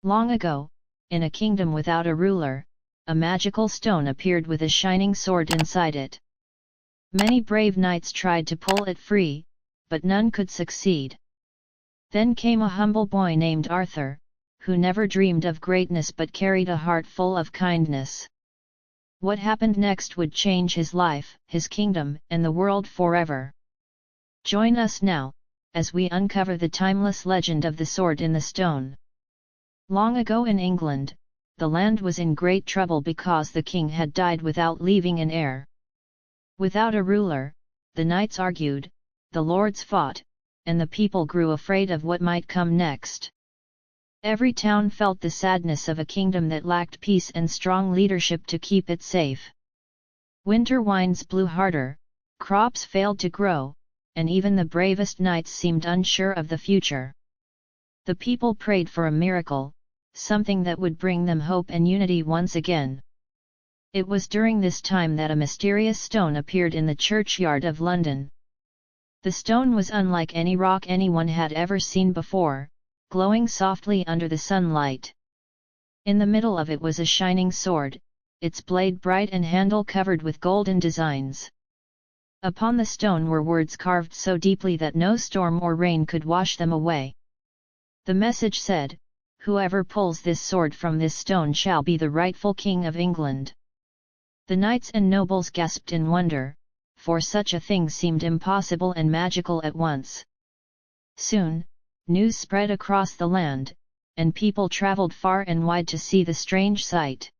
Long ago, in a kingdom without a ruler, a magical stone appeared with a shining sword inside it. Many brave knights tried to pull it free, but none could succeed. Then came a humble boy named Arthur, who never dreamed of greatness but carried a heart full of kindness. What happened next would change his life, his kingdom, and the world forever. Join us now, as we uncover the timeless legend of the sword in the stone. Long ago in England, the land was in great trouble because the king had died without leaving an heir. Without a ruler, the knights argued, the lords fought, and the people grew afraid of what might come next. Every town felt the sadness of a kingdom that lacked peace and strong leadership to keep it safe. Winter winds blew harder, crops failed to grow, and even the bravest knights seemed unsure of the future. The people prayed for a miracle, something that would bring them hope and unity once again. It was during this time that a mysterious stone appeared in the churchyard of London. The stone was unlike any rock anyone had ever seen before, glowing softly under the sunlight. In the middle of it was a shining sword, its blade bright and handle covered with golden designs. Upon the stone were words carved so deeply that no storm or rain could wash them away. The message said, "Whoever pulls this sword from this stone shall be the rightful king of England." The knights and nobles gasped in wonder, for such a thing seemed impossible and magical at once. Soon, news spread across the land, and people traveled far and wide to see the strange sight.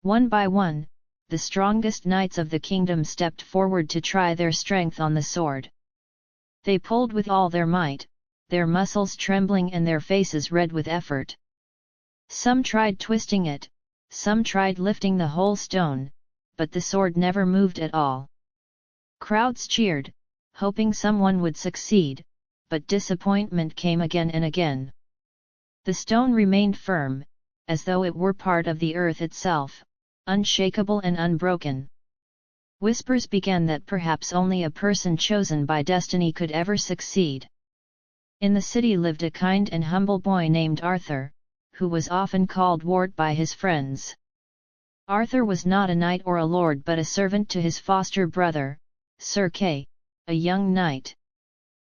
One by one, the strongest knights of the kingdom stepped forward to try their strength on the sword. They pulled with all their might, their muscles trembling and their faces red with effort. Some tried twisting it, some tried lifting the whole stone, but the sword never moved at all. Crowds cheered, hoping someone would succeed, but disappointment came again and again. The stone remained firm, as though it were part of the earth itself, unshakable and unbroken. Whispers began that perhaps only a person chosen by destiny could ever succeed. In the city lived a kind and humble boy named Arthur, who was often called Wart by his friends. Arthur was not a knight or a lord but a servant to his foster brother, Sir Kay, a young knight.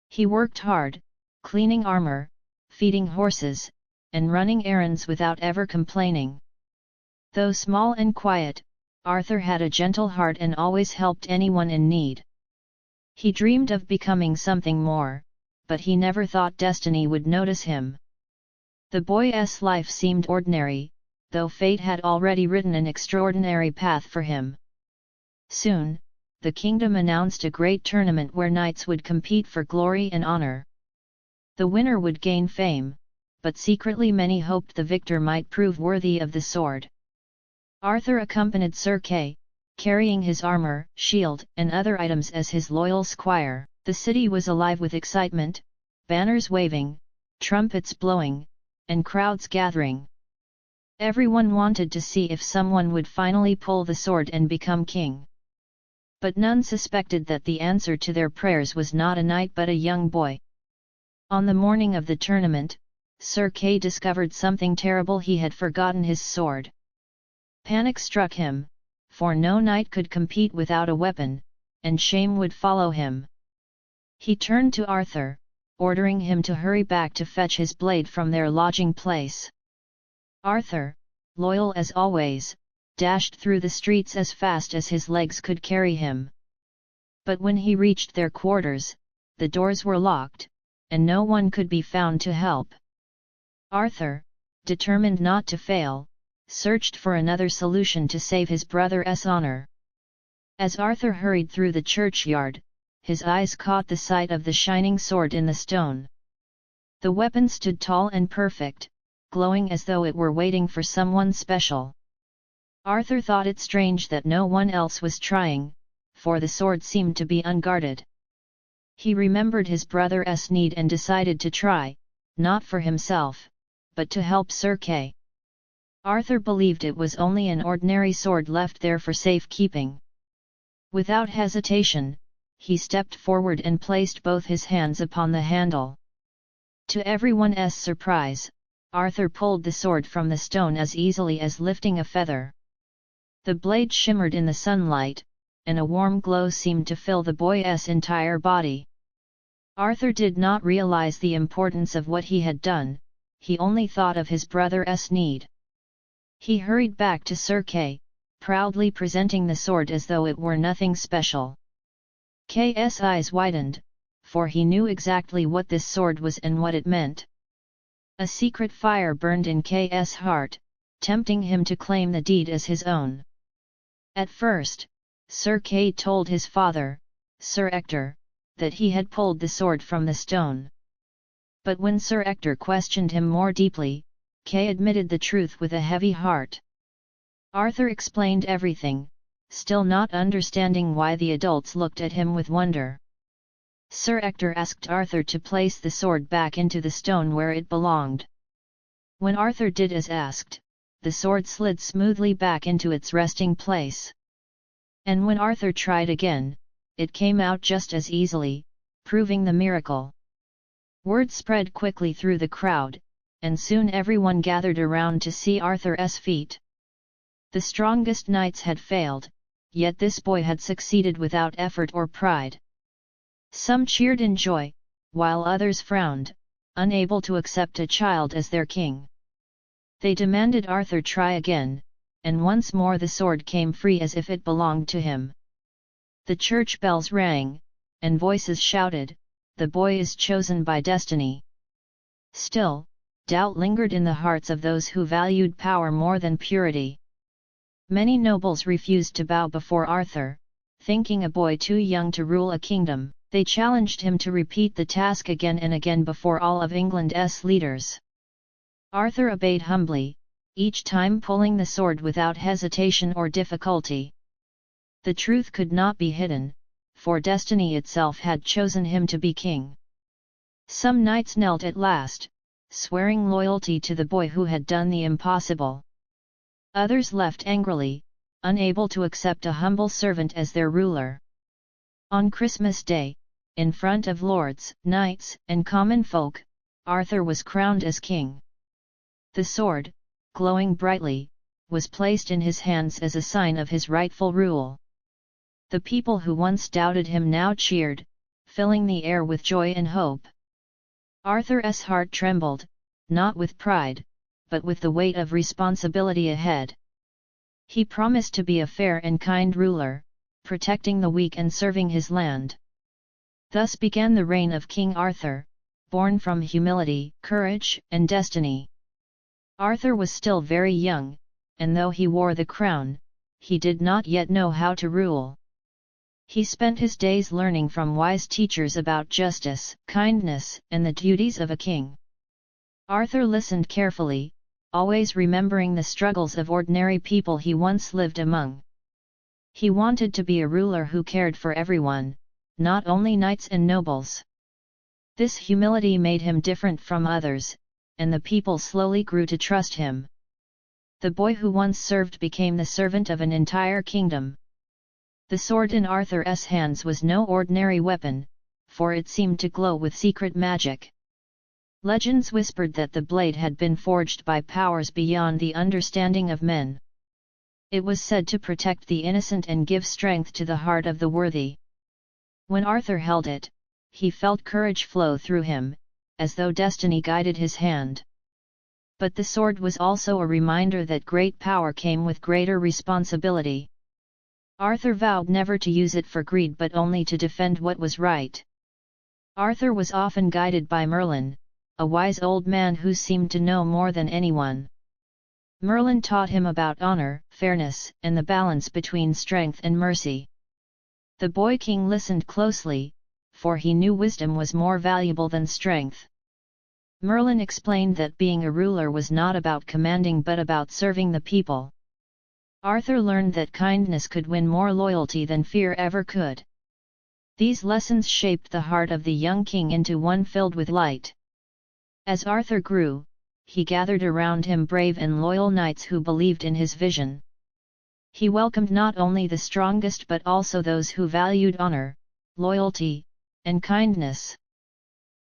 He worked hard, cleaning armor, feeding horses, and running errands without ever complaining. Though small and quiet, Arthur had a gentle heart and always helped anyone in need. He dreamed of becoming something more, but he never thought destiny would notice him. The boy's life seemed ordinary, though fate had already written an extraordinary path for him. Soon, the kingdom announced a great tournament where knights would compete for glory and honor. The winner would gain fame, but secretly many hoped the victor might prove worthy of the sword. Arthur accompanied Sir Kay, carrying his armor, shield, and other items as his loyal squire. The city was alive with excitement, banners waving, trumpets blowing, and crowds gathering. Everyone wanted to see if someone would finally pull the sword and become king. But none suspected that the answer to their prayers was not a knight but a young boy. On the morning of the tournament, Sir Kay discovered something terrible: he had forgotten his sword. Panic struck him, for no knight could compete without a weapon, and shame would follow him. He turned to Arthur, ordering him to hurry back to fetch his blade from their lodging place. Arthur, loyal as always, dashed through the streets as fast as his legs could carry him. But when he reached their quarters, the doors were locked, and no one could be found to help. Arthur, determined not to fail, searched for another solution to save his brother's honor. As Arthur hurried through the churchyard, his eyes caught the sight of the shining sword in the stone. The weapon stood tall and perfect, glowing as though it were waiting for someone special. Arthur thought it strange that no one else was trying, for the sword seemed to be unguarded. He remembered his brother's need and decided to try, not for himself, but to help Sir Kay. Arthur believed it was only an ordinary sword left there for safekeeping. Without hesitation, he stepped forward and placed both his hands upon the handle. To everyone's surprise, Arthur pulled the sword from the stone as easily as lifting a feather. The blade shimmered in the sunlight, and a warm glow seemed to fill the boy's entire body. Arthur did not realize the importance of what he had done, he only thought of his brother's need. He hurried back to Sir Kay, proudly presenting the sword as though it were nothing special. Kay's eyes widened, for he knew exactly what this sword was and what it meant. A secret fire burned in Kay's heart, tempting him to claim the deed as his own. At first, Sir Kay told his father, Sir Ector, that he had pulled the sword from the stone. But when Sir Ector questioned him more deeply, Kay admitted the truth with a heavy heart. Arthur explained everything, still not understanding why the adults looked at him with wonder. Sir Ector asked Arthur to place the sword back into the stone where it belonged. When Arthur did as asked, the sword slid smoothly back into its resting place. And when Arthur tried again, it came out just as easily, proving the miracle. Word spread quickly through the crowd, and soon everyone gathered around to see Arthur's feat. The strongest knights had failed, yet this boy had succeeded without effort or pride. Some cheered in joy, while others frowned, unable to accept a child as their king. They demanded Arthur try again, and once more the sword came free as if it belonged to him. The church bells rang, and voices shouted, "The boy is chosen by destiny." Still, doubt lingered in the hearts of those who valued power more than purity. Many nobles refused to bow before Arthur, thinking a boy too young to rule a kingdom. They challenged him to repeat the task again and again before all of England's leaders. Arthur obeyed humbly, each time pulling the sword without hesitation or difficulty. The truth could not be hidden, for destiny itself had chosen him to be king. Some knights knelt at last, swearing loyalty to the boy who had done the impossible. Others left angrily, unable to accept a humble servant as their ruler. On Christmas Day, in front of lords, knights, and common folk, Arthur was crowned as king. The sword, glowing brightly, was placed in his hands as a sign of his rightful rule. The people who once doubted him now cheered, filling the air with joy and hope. Arthur's heart trembled, not with pride, but with the weight of responsibility ahead. He promised to be a fair and kind ruler, protecting the weak and serving his land. Thus began the reign of King Arthur, born from humility, courage, and destiny. Arthur was still very young, and though he wore the crown, he did not yet know how to rule. He spent his days learning from wise teachers about justice, kindness, and the duties of a king. Arthur listened carefully, always remembering the struggles of ordinary people he once lived among. He wanted to be a ruler who cared for everyone, not only knights and nobles. This humility made him different from others, and the people slowly grew to trust him. The boy who once served became the servant of an entire kingdom. The sword in Arthur's hands was no ordinary weapon, for it seemed to glow with secret magic. Legends whispered that the blade had been forged by powers beyond the understanding of men. It was said to protect the innocent and give strength to the heart of the worthy. When Arthur held it, he felt courage flow through him, as though destiny guided his hand. But the sword was also a reminder that great power came with greater responsibility. Arthur vowed never to use it for greed but only to defend what was right. Arthur was often guided by Merlin, a wise old man who seemed to know more than anyone. Merlin taught him about honor, fairness, and the balance between strength and mercy. The boy king listened closely, for he knew wisdom was more valuable than strength. Merlin explained that being a ruler was not about commanding but about serving the people. Arthur learned that kindness could win more loyalty than fear ever could. These lessons shaped the heart of the young king into one filled with light. As Arthur grew, he gathered around him brave and loyal knights who believed in his vision. He welcomed not only the strongest but also those who valued honor, loyalty, and kindness.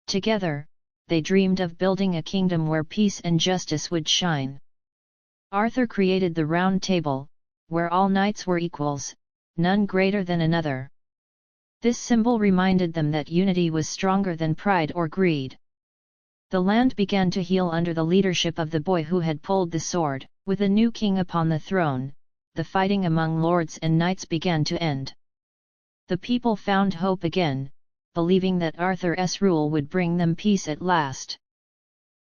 Together, they dreamed of building a kingdom where peace and justice would shine. Arthur created the Round Table, where all knights were equals, none greater than another. This symbol reminded them that unity was stronger than pride or greed. The land began to heal under the leadership of the boy who had pulled the sword. With a new king upon the throne, the fighting among lords and knights began to end. The people found hope again, believing that Arthur's rule would bring them peace at last.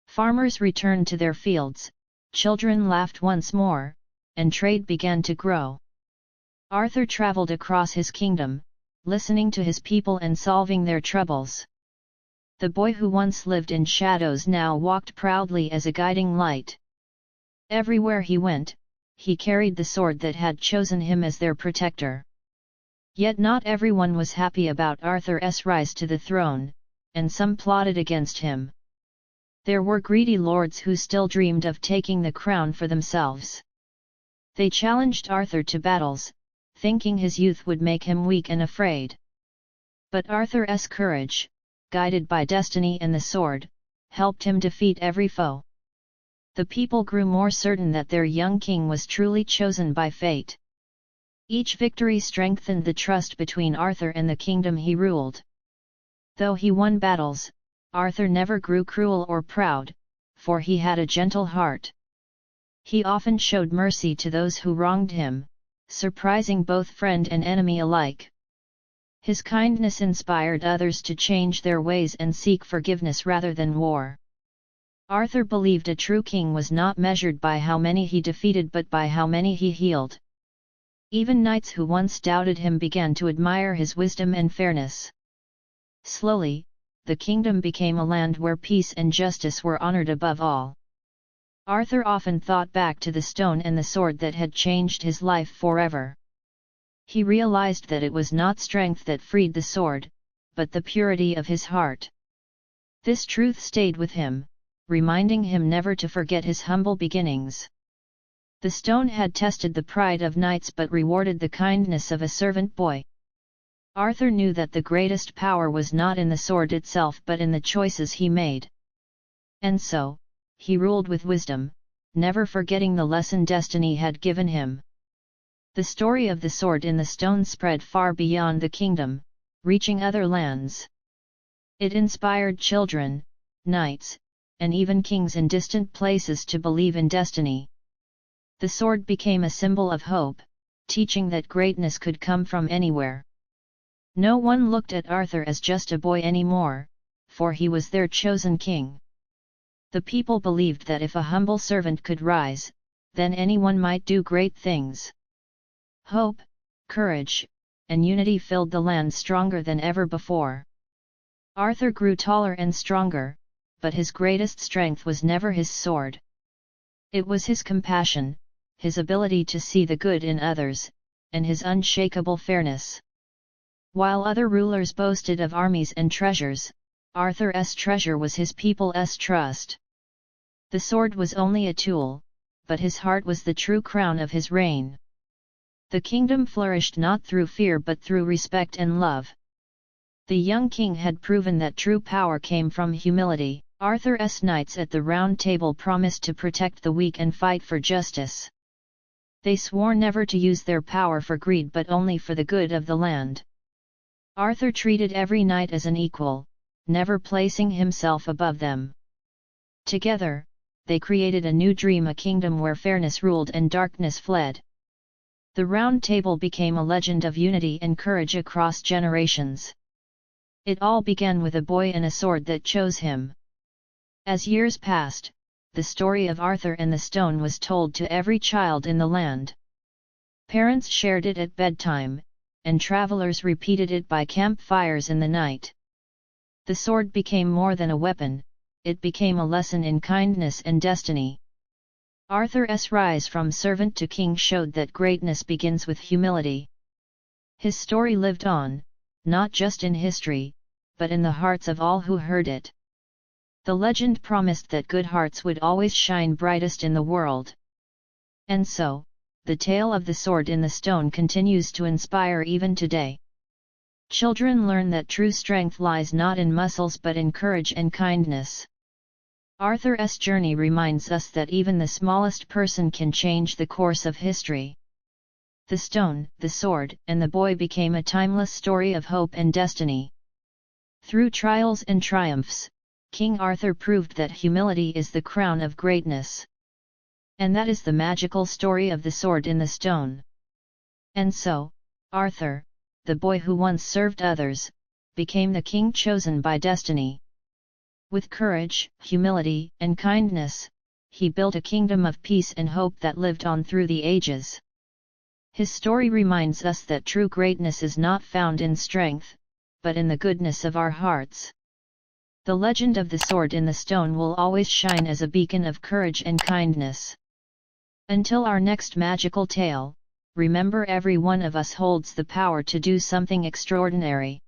Farmers returned to their fields, children laughed once more, and trade began to grow. Arthur traveled across his kingdom, listening to his people and solving their troubles. The boy who once lived in shadows now walked proudly as a guiding light. Everywhere he went, he carried the sword that had chosen him as their protector. Yet not everyone was happy about Arthur's rise to the throne, and some plotted against him. There were greedy lords who still dreamed of taking the crown for themselves. They challenged Arthur to battles, thinking his youth would make him weak and afraid. But Arthur's courage, guided by destiny and the sword, helped him defeat every foe. The people grew more certain that their young king was truly chosen by fate. Each victory strengthened the trust between Arthur and the kingdom he ruled. Though he won battles, Arthur never grew cruel or proud, for he had a gentle heart. He often showed mercy to those who wronged him, surprising both friend and enemy alike. His kindness inspired others to change their ways and seek forgiveness rather than war. Arthur believed a true king was not measured by how many he defeated but by how many he healed. Even knights who once doubted him began to admire his wisdom and fairness. Slowly, the kingdom became a land where peace and justice were honored above all. Arthur often thought back to the stone and the sword that had changed his life forever. He realized that it was not strength that freed the sword, but the purity of his heart. This truth stayed with him, reminding him never to forget his humble beginnings. The stone had tested the pride of knights but rewarded the kindness of a servant boy. Arthur knew that the greatest power was not in the sword itself but in the choices he made. And so, he ruled with wisdom, never forgetting the lesson destiny had given him. The story of the sword in the stone spread far beyond the kingdom, reaching other lands. It inspired children, knights, and even kings in distant places to believe in destiny. The sword became a symbol of hope, teaching that greatness could come from anywhere. No one looked at Arthur as just a boy anymore, for he was their chosen king. The people believed that if a humble servant could rise, then anyone might do great things. Hope, courage, and unity filled the land stronger than ever before. Arthur grew taller and stronger, but his greatest strength was never his sword. It was his compassion, his ability to see the good in others, and his unshakable fairness. While other rulers boasted of armies and treasures, Arthur's treasure was his people's trust. The sword was only a tool, but his heart was the true crown of his reign. The kingdom flourished not through fear but through respect and love. The young king had proven that true power came from humility. Arthur's knights at the Round Table promised to protect the weak and fight for justice. They swore never to use their power for greed but only for the good of the land. Arthur treated every knight as an equal, never placing himself above them. Together, they created a new dream, a kingdom where fairness ruled and darkness fled. The Round Table became a legend of unity and courage across generations. It all began with a boy and a sword that chose him. As years passed, the story of Arthur and the stone was told to every child in the land. Parents shared it at bedtime, and travelers repeated it by campfires in the night. The sword became more than a weapon, it became a lesson in kindness and destiny. Arthur's rise from servant to king showed that greatness begins with humility. His story lived on, not just in history, but in the hearts of all who heard it. The legend promised that good hearts would always shine brightest in the world. And so, the tale of the sword in the stone continues to inspire even today. Children learn that true strength lies not in muscles but in courage and kindness. Arthur's journey reminds us that even the smallest person can change the course of history. The stone, the sword, and the boy became a timeless story of hope and destiny. Through trials and triumphs, King Arthur proved that humility is the crown of greatness. And that is the magical story of the sword in the stone. And so, Arthur, the boy who once served others, became the king chosen by destiny. With courage, humility, and kindness, he built a kingdom of peace and hope that lived on through the ages. His story reminds us that true greatness is not found in strength, but in the goodness of our hearts. The legend of the sword in the stone will always shine as a beacon of courage and kindness. Until our next magical tale, remember every one of us holds the power to do something extraordinary.